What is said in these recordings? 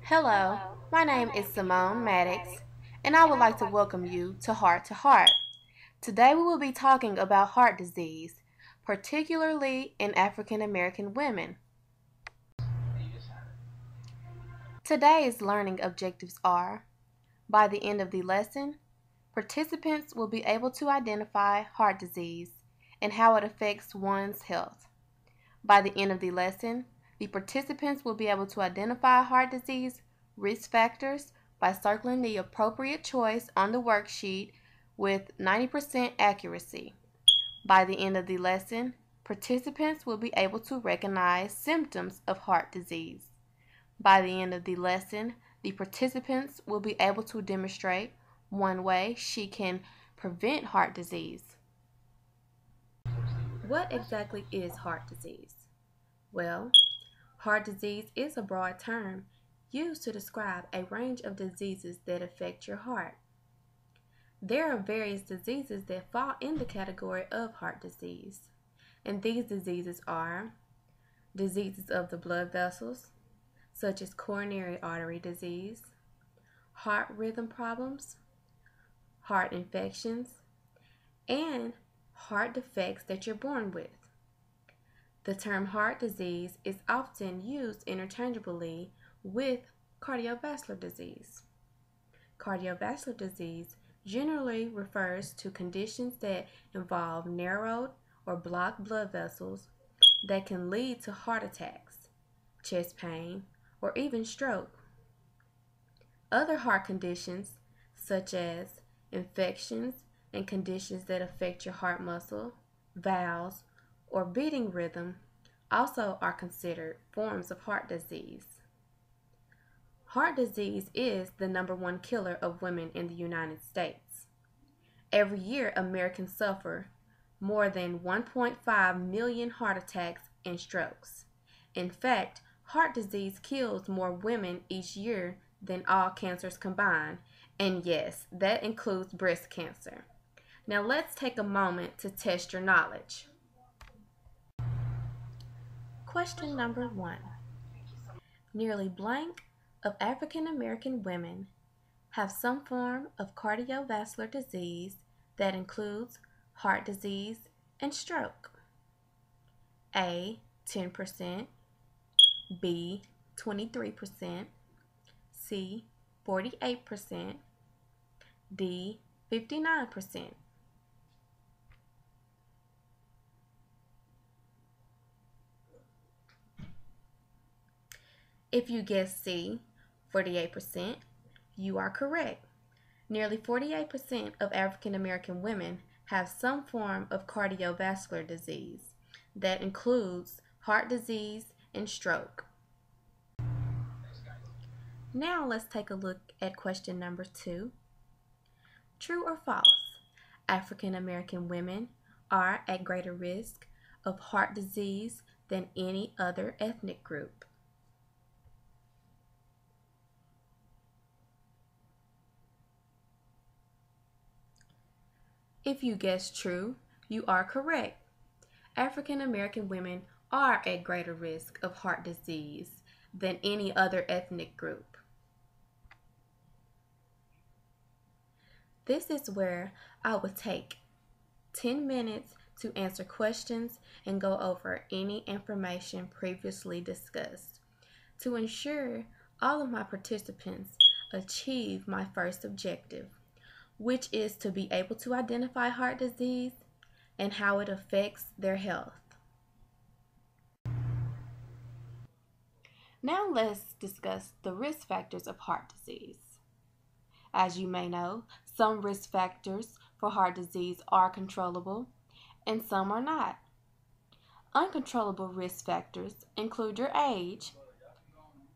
Hello, my name is Simone Maddox, and I would like to welcome you to Heart to Heart. Today we will be talking about heart disease, particularly in African American women. Today's learning objectives are: by the end of the lesson, participants will be able to identify heart disease and how it affects one's health. By the end of the lesson, the participants will be able to identify heart disease risk factors by circling the appropriate choice on the worksheet with 90% accuracy. By the end of the lesson, participants will be able to recognize symptoms of heart disease. By the end of the lesson, the participants will be able to demonstrate one way she can prevent heart disease. What exactly is heart disease? Well, heart disease is a broad term used to describe a range of diseases that affect your heart. There are various diseases that fall in the category of heart disease, and these diseases are diseases of the blood vessels, such as coronary artery disease, heart rhythm problems, heart infections, and heart defects that you're born with. The term heart disease is often used interchangeably with cardiovascular disease. Cardiovascular disease generally refers to conditions that involve narrowed or blocked blood vessels that can lead to heart attacks, chest pain, or even stroke. Other heart conditions, such as infections and conditions that affect your heart muscle, valves, or beating rhythm, also are considered forms of heart disease. Heart disease is the #1 killer of women in the United States. Every year, Americans suffer more than 1.5 million heart attacks and strokes. In fact, heart disease kills more women each year than all cancers combined, and yes, that includes breast cancer. Now let's take a moment to test your knowledge. Question number 1. Nearly blank of African American women have some form of cardiovascular disease that includes heart disease and stroke. A, 10%, B, 23%, C, 48%, D, 59%. If you guess C, 48%, you are correct. Nearly 48% of African American women have some form of cardiovascular disease that includes heart disease and stroke. Now let's take a look at question number 2. True or false? African American women are at greater risk of heart disease than any other ethnic group. If you guessed true, you are correct. African American women are at greater risk of heart disease than any other ethnic group. This is where I would take 10 minutes to answer questions and go over any information previously discussed to ensure all of my participants achieve my first objective, which is to be able to identify heart disease and how it affects their health. Now let's discuss the risk factors of heart disease. As you may know, some risk factors for heart disease are controllable and some are not. Uncontrollable risk factors include your age.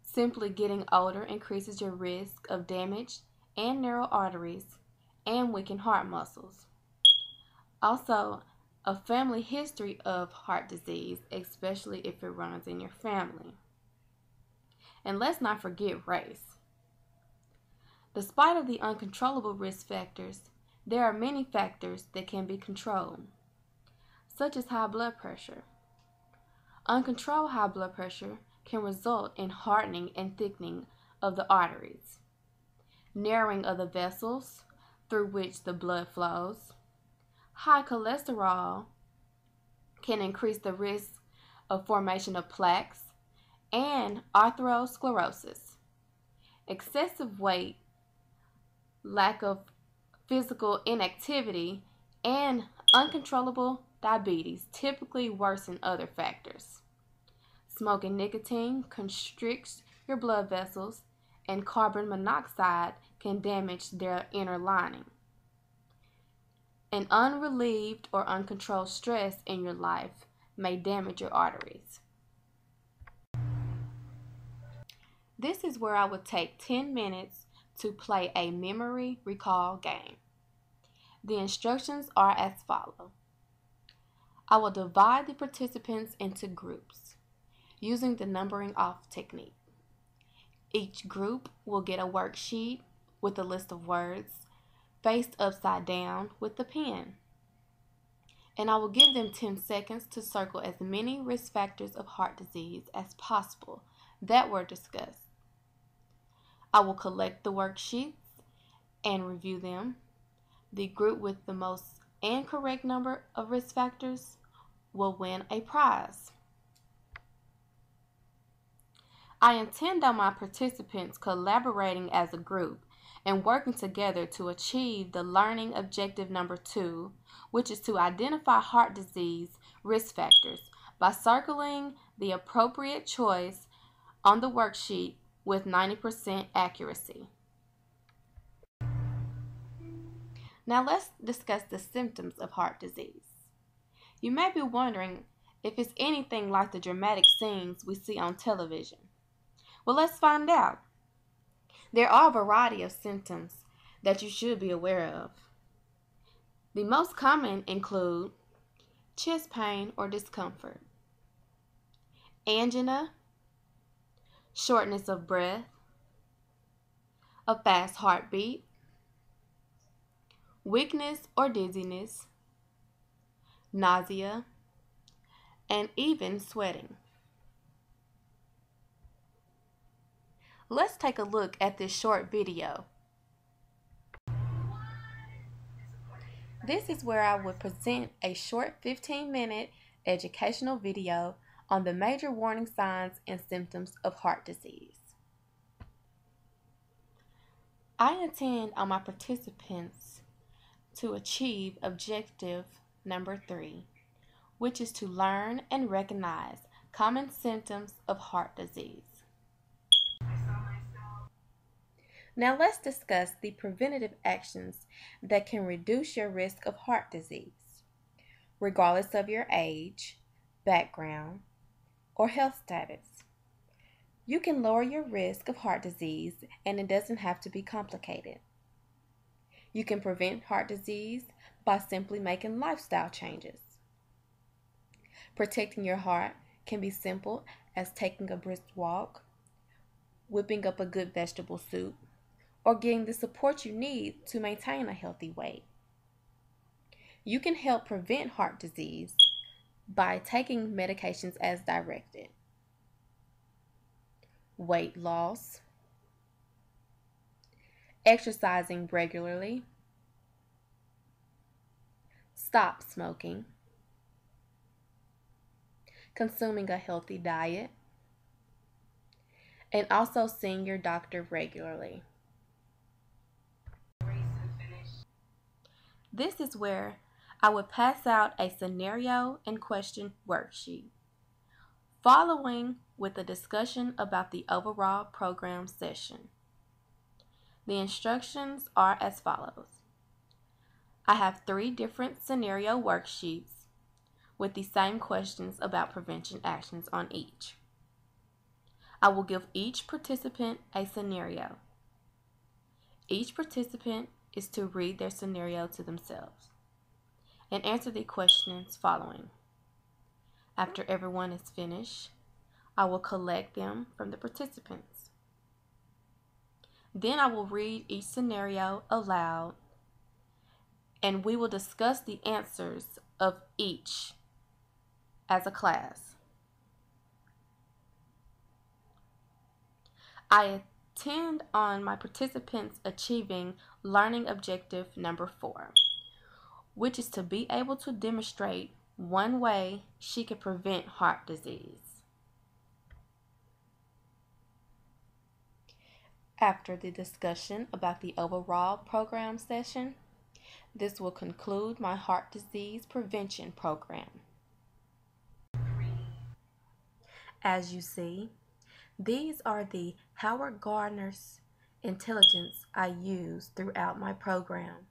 Simply getting older increases your risk of damaged and narrow arteries and weakened heart muscles. Also, a family history of heart disease, especially if it runs in your family. And let's not forget race. Despite of the uncontrollable risk factors, there are many factors that can be controlled, such as high blood pressure. Uncontrolled high blood pressure can result in hardening and thickening of the arteries, narrowing of the vessels through which the blood flows. High cholesterol can increase the risk of formation of plaques and atherosclerosis. Excessive weight, lack of physical inactivity, and uncontrollable diabetes typically worsen other factors. Smoking nicotine constricts your blood vessels, and carbon monoxide can damage their inner lining. An unrelieved or uncontrolled stress in your life may damage your arteries. This is where I would take 10 minutes to play a memory recall game. The instructions are as follows. I will divide the participants into groups using the numbering off technique. Each group will get a worksheet with a list of words faced upside down with the pen. And I will give them 10 seconds to circle as many risk factors of heart disease as possible that were discussed. I will collect the worksheets and review them. The group with the most and correct number of risk factors will win a prize. I intend on my participants collaborating as a group and working together to achieve the learning objective number 2, which is to identify heart disease risk factors by circling the appropriate choice on the worksheet with 90% accuracy. Now let's discuss the symptoms of heart disease. You may be wondering if it's anything like the dramatic scenes we see on television. Well, let's find out. There are a variety of symptoms that you should be aware of. The most common include chest pain or discomfort, angina, shortness of breath, a fast heartbeat, weakness or dizziness, nausea, and even sweating. Let's take a look at this short video. This is where I would present a short 15-minute educational video on the major warning signs and symptoms of heart disease. I intend on my participants to achieve objective number 3, which is to learn and recognize common symptoms of heart disease. Now let's discuss the preventative actions that can reduce your risk of heart disease, regardless of your age, background, or health status. You can lower your risk of heart disease, and it doesn't have to be complicated. You can prevent heart disease by simply making lifestyle changes. Protecting your heart can be simple as taking a brisk walk, whipping up a good vegetable soup, or getting the support you need to maintain a healthy weight. You can help prevent heart disease by taking medications as directed. Weight loss, exercising regularly, stop smoking, consuming a healthy diet, and also seeing your doctor regularly. This is where I would pass out a scenario and question worksheet, following with a discussion about the overall program session. The instructions are as follows. I have 3 different scenario worksheets with the same questions about prevention actions on each. I will give each participant a scenario. Each participant is to read their scenario to themselves and answer the questions following. After everyone is finished, I will collect them from the participants. Then I will read each scenario aloud, and we will discuss the answers of each as a class. I tend on my participants achieving learning objective number 4, which is to be able to demonstrate one way she can prevent heart disease. After the discussion about the overall program session, this will conclude my heart disease prevention program. As you see, these are the Howard Gardner's intelligence I use throughout my program.